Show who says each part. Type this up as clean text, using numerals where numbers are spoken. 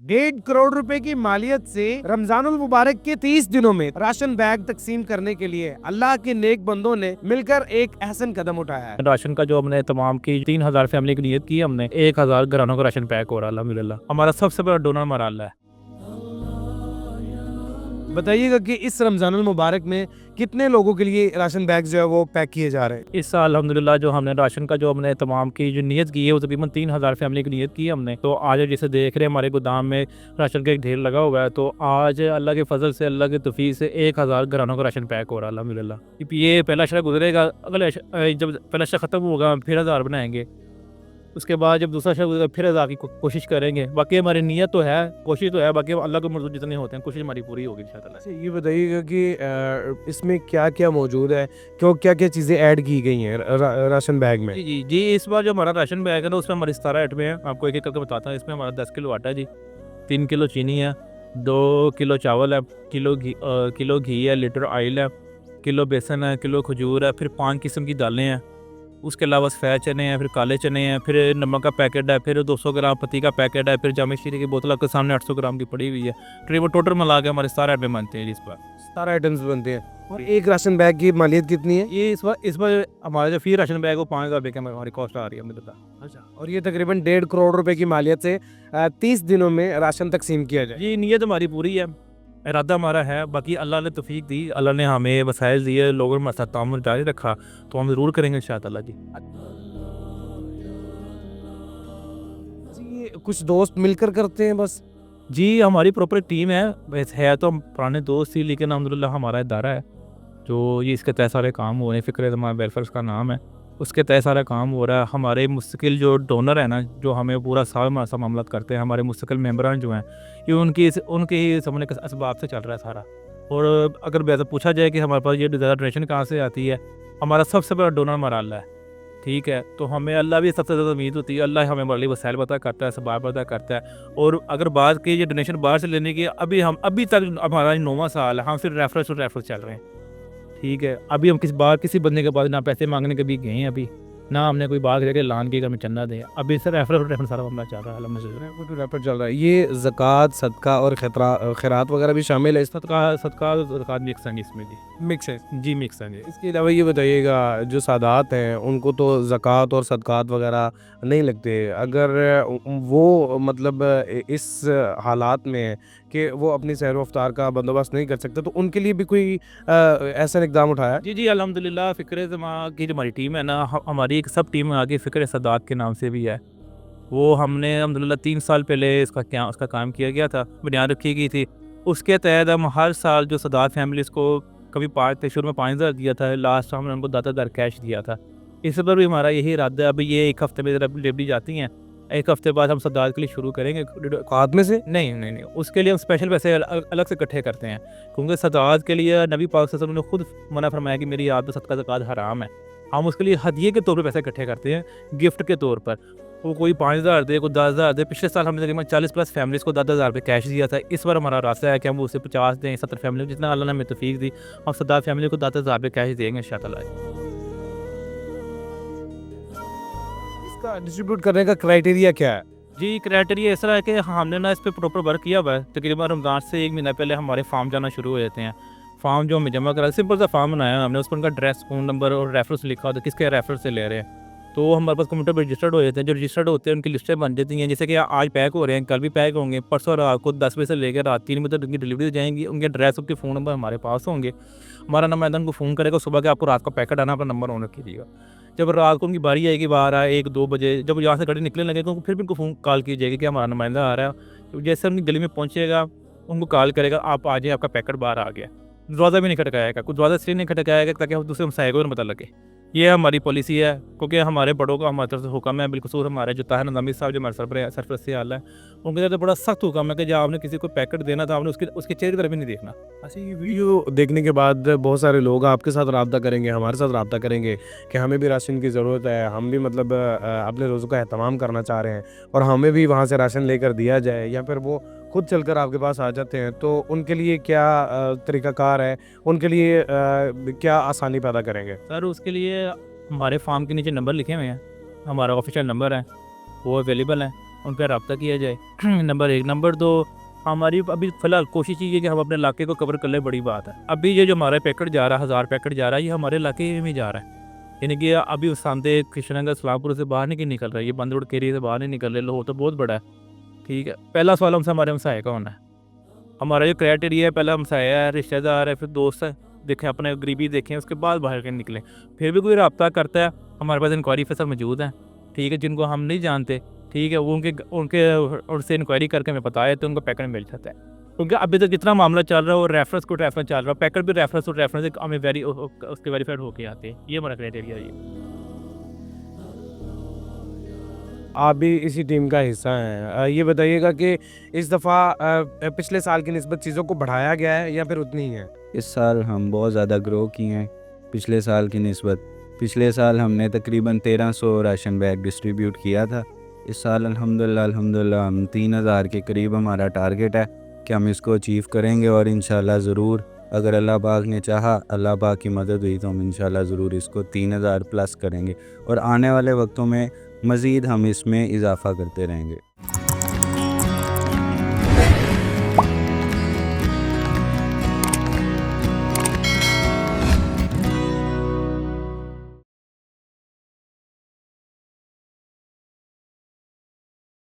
Speaker 1: 1.5 करोड़ रुपए की मालियत से रमजानुल मुबारक के 30 दिनों में राशन बैग तकसीम करने के लिए अल्लाह के नेक बंदों ने मिलकर एक अहसन कदम उठाया है।
Speaker 2: राशन का जो हमने तमाम की 3,000 फैमिली की नियत की, हमने 1,000 घरानों का राशन पैक हो रहा है अल्हम्दुलिल्लाह। हमारा सबसे बड़ा डोनर हमारा अल्लाह है।
Speaker 1: बताइएगा कि इस रमजानुल मुबारक में कितने लोगों के लिए राशन बैग जो है वो पैक किए जा रहे हैं।
Speaker 2: इस साल अल्हम्दुलिल्लाह जो हमने राशन का जो हमने तमाम की जो नियत की है वो तकरीबन 3,000 फैमिली की नियत की है हमने। तो आज जैसे देख रहे हैं हमारे गोदाम में राशन का एक ढेर लगा हुआ है, तो आज अल्लाह के फजल से अल्लाह की तौफीक से 1,000 घरानों का राशन पैक हो रहा है अल्हम्दुलिल्लाह। ये पहला शहर गुजरेगा, अगला जब पहला शहर ख़त्म होगा फिर 1,000 बनाएंगे, उसके बाद जब दूसरा शहर गुजरेगा फिर 1,000 की कोशिश करेंगे। बाकी हमारी नीयत तो है, कोशिश तो है, बाकी अल्लाह के मंजूर जितने होते हैं कोशिश हमारी पूरी होगी इंशाअल्लाह।
Speaker 1: अच्छा, ये बताइएगा कि इसमें क्या क्या मौजूद है, क्यों क्या क्या चीज़ें ऐड की गई हैं राशन बैग में।
Speaker 2: जी जी जी, इस बार जो हमारा राशन बैग है ना उसमें हमारे 17 आइटमें हैं। आपको एक एक करके बताता हूँ। इसमें हमारा 10 किलो आटा जी, 3 किलो चीनी है, 2 किलो चावल है, किलो घी है, लीटर ऑयल है, किलो बेसन है, किलो खजूर है, फिर 5 किस्म की दालें हैं, उसके अलावा सफ़ेद चने हैं, फिर काले चने हैं, फिर नमक का पैकेट है, फिर 200 ग्राम पत्ती का पैकेट है, फिर जामे शीरे की बोतल आपके सामने 800 ग्राम की पड़ी हुई है। तकरीबन टोटल मिला के हमारे 17 आइटम बनते हैं इस बार।
Speaker 1: 17 आइटम्स बनते हैं। और एक राशन बैग की मालियत कितनी है।
Speaker 2: ये इस बार हमारा जो फिर राशन बैग वो 5,000 रुपये की हमारी कॉस्ट आ रही है अल्हम्दुलिल्लाह।
Speaker 1: अच्छा, और ये तकरीबन 1.5 करोड़ रुपए की मालियत से 30 दिनों में राशन तकसीम किया जाए।
Speaker 2: जी, नीयत हमारी पूरी है, इरादा हमारा है, बाकी अल्लाह ने तौफीक दी, अल्लाह ने हमें वसाइल दिए, लोगों के साथ तामुल जारी रखा, तो हम ज़रूर करेंगे इंशाअल्लाह जी।
Speaker 1: जी, ये कुछ दोस्त मिलकर करते हैं बस।
Speaker 2: जी, हमारी प्रॉपर टीम है, वैसे है तो हम पुराने दोस्त ही, लेकिन अल्हम्दुलिल्लाह हमारा इदारा है जो ये इसके तहत सारे काम हो रहे हैं। फ़िक्र हमारा वेलफेयर उसका नाम है, उसके तहत सारा काम हो रहा है। हमारे मुस्तकिल जो डोनर है ना, जो हमें पूरा साल हमारा मामला करते हैं, हमारे मुस्तकिल मेंबरान जो हैं, ये उनके ही समझने के असबाब से चल रहा है सारा। और अगर वैसे पूछा जाए कि हमारे पास ये ज़्यादा डोनेशन कहाँ से आती है, हमारा सबसे बड़ा डोनर हमारा अल्लाह है, ठीक है। तो हमें अल्लाह भी सबसे ज़्यादा उम्मीद होती है, अल्लाह हमें हमारे लिए वसाइल पता करता है, असबाब पता करता है। और अगर बात की ये डोनेशन बाहर से लेने की, अभी तक हमारा 9वां साल है, हम सिर्फ रेफरेंस चल रहे हैं, ठीक है। अभी हम किसी बंदे के पास ना पैसे मांगने कभी गए हैं, अभी ना हमने कोई बात करके ऐलान किया कि हमें चंदा दें। अभी सर रेफरेंस सारा मामला चल रहा है अल्हम्दुलिल्लाह।
Speaker 1: रैपर चल रहा है। ये ज़कात, सदका और खैरात वगैरह भी शामिल है इस।
Speaker 2: सदका मिक्स हैं इसमें जी।
Speaker 1: मिक्स है।
Speaker 2: जी मिक्स हैं जी।
Speaker 1: इसके अलावा ये बताइएगा, जो सादात हैं उनको तो ज़कात और सदकात वगैरह नहीं लगते, अगर वो मतलब इस हालात में है कि वो अपनी सैर व इफ्तार का बंदोबस्त नहीं कर सकते, तो उनके लिए भी कोई ऐसा इक़दाम उठाया।
Speaker 2: जी जी, अल्हम्दुलिल्लाह फ़िक्र ज़मा की जो हमारी टीम है ना, हमारी एक सब टीम आगे फ़िक्र सदात के नाम से भी है। वो हमने अल्हम्दुलिल्लाह 3 साल पहले उसका काम किया गया था, बुनियाद रखी गई थी। उसके तहत हम हर साल जो सदात फैमिलीज़ को कभी 5 थे, शुरू में 5,000 दिया था, लास्ट हमने उनको 10,000 कैश दिया था। इस बार भी हमारा यही इरादा है। अभी ये 1 हफ़्ते में डिलीवरी जाती हैं, 1 हफ़्ते बाद हम सदात के लिए शुरू करेंगे।
Speaker 1: औकात में से
Speaker 2: नहीं, उसके लिए हम स्पेशल पैसे अलग से इकट्ठे करते हैं, क्योंकि सदात के लिए नबी पाक सल्लल्लाहु अलैहि वसल्लम ने खुद मना फरमाया कि मेरी याद में सदका ज़कात हराम है। हम उसके लिए हदिये के तौर पे पैसे इकट्ठे करते हैं, गिफ्ट के तौर पर। वो कोई 5,000 दे, कोई 10,000 दे। पिछले साल हमने तकरीबन 40+ फैमिलीज़ को 10,000 रुपये कैश दिया था। इस बार हमारा रास्ता है कि हम उसे 50 दें, 70 फैमिली, जितना अल्लाह ने हमें तौफीक दी, हम सदात फैमिली को 10,000 रुपये कैश देंगे इंशाअल्लाह।
Speaker 1: इसका डिस्ट्रीब्यूट करने का क्राइटेरिया क्या है।
Speaker 2: जी, क्राइटेरिया इस तरह है कि हमने ना इस पे प्रॉपर वर्क किया हुआ है। तकरीबन रमज़ान से 1 महीना पहले हमारे फार्म जाना शुरू हो जाते हैं। फार्म जो हमें जमा करा, सिंपल सा फार्म बनाया हमने, उस पर उनका एड्रेस, फ़ोन नंबर और रेफरेंस लिखा होता है, किसके रेफरेंस से ले रहे हैं। तो हमारे पास कंप्यूटर पर रजिस्टर्ड हो जाते हैं। जो रजिस्टर्ड होते हैं उनकी लिस्टें बन जाती हैं, जैसे कि आज पैक हो रहे हैं, कल भी पैक होंगे, परसों रात को 10 बजे से लेकर रात 3 बजे तक उनकी डिलीवरी हो जाएंगी। उनके एड्रेस, उनके फ़ोन नंबर हमारे पास होंगे। हमारा नंबर उनको फ़ोन करेगा सुबह के, आपको रात का पैकेट आना, अपना नंबर ऑन रखिएगा। जब रात को उनकी बारी आएगी, बाहर आए 1-2 बजे, जब यहाँ से गाड़ी निकलने लगेगा, फिर भी उनको फ़ोन कॉल की जाएगी कि हमारा नुमाइंदा आ रहा है। तो जैसे उनकी गली में पहुँचेगा, उनको कॉल करेगा, आप आ जाइए, आपका पैकेट बाहर आ गया। दरवाज़ा भी नहीं खटकाएगा, कुछ दरवाज़ा इसलिए नहीं खटकाएगा ताकि हम दूसरे हमसाये को ना पता लगे। ये हमारी पॉलिसी है, क्योंकि हमारे बड़ों का हमारी तरफ से हुक्म है, बिलखुसूस हमारे जो ताहिर नज़ामी साहब जो हमारे सरपरस्ती आला है, उनके तरफ से बड़ा सख्त हुक्म है कि जब आपने किसी को पैकेट देना था, आपने उसके चेहरे की तरफ भी नहीं देखना।
Speaker 1: अच्छा, ये वीडियो देखने के बाद बहुत सारे लोग आपके साथ रब्ता करेंगे, हमारे साथ रब्ता करेंगे कि हमें भी राशन की ज़रूरत है, हम भी मतलब अपने रोज़ों का एहतमाम करना चाह रहे हैं और हमें भी वहाँ से राशन लेकर दिया जाए, या फिर वो खुद चलकर आपके पास आ जाते हैं, तो उनके लिए क्या तरीक़ाकार है, उनके लिए क्या आसानी पैदा करेंगे।
Speaker 2: सर, उसके लिए हमारे फार्म के नीचे नंबर लिखे हुए हैं, हमारा ऑफिशियल नंबर है, वो अवेलेबल है। उन पर रब्ता किया जाए। नंबर 1। नंबर 2, हमारी अभी फ़िलहाल कोशिश ये है कि हम अपने इलाके को कवर कर लें, बड़ी बात है। अभी ये जो हमारा पैकेट जा रहा है, 1000 पैकेट जा रहा है, ये हमारे इलाके में जा रहा है। यानी कि अभी सांदे, किशनगंज, इस्लामपुर से बाहर नहीं निकल रहा है, ये बंद रोड के एरिया से बाहर नहीं निकल रहे। लाहौर तो बहुत बड़ा है, ठीक है। पहला सवाल हमसे हमारे हमसाये का होना है। हमारा जो क्राइटेरिया है, पहला हमसाया है, रिश्तेदार है, फिर दोस्त है, देखें अपने गरीबी देखें, उसके बाद बाहर के निकलें। फिर भी कोई रब्ता करता है, हमारे पास इंक्वायरी ऑफिसर मौजूद हैं, ठीक है, जिनको हम नहीं जानते, ठीक है, वो उनके उनसे इंक्वायरी करके हमें बताया तो उनको पैकेट मिल जाता है। क्योंकि अभी तक जितना मामला चल रहा है वो रेफरेंस को रेफरेंस चल रहा है, पैकेट भी रेफरेंस और रेफरेंस हमें उसके वेरीफाइड होके आते हैं। ये हमारा क्राइटेरिया है।
Speaker 1: आप भी इसी टीम का हिस्सा हैं। ये बताइएगा कि इस दफ़ा पिछले साल की निस्बत चीज़ों को बढ़ाया गया है या फिर उतनी ही है?
Speaker 3: इस साल हम बहुत ज़्यादा ग्रो किए हैं पिछले साल की निस्बत। पिछले साल हमने तकरीबन 1300 राशन बैग डिस्ट्रीब्यूट किया था। इस साल अल्हम्दुलिल्लाह हम 3000 के करीब हमारा टारगेट है कि हम इसको अचीव करेंगे और इंशाल्लाह ज़रूर, अगर अल्लाह पाक ने चाहा, अल्लाह पाक की मदद हुई तो हम इंशाल्लाह ज़रूर इसको 3000 प्लस करेंगे और आने वाले वक्तों में मज़ीद हम इसमें इजाफ़ा करते रहेंगे।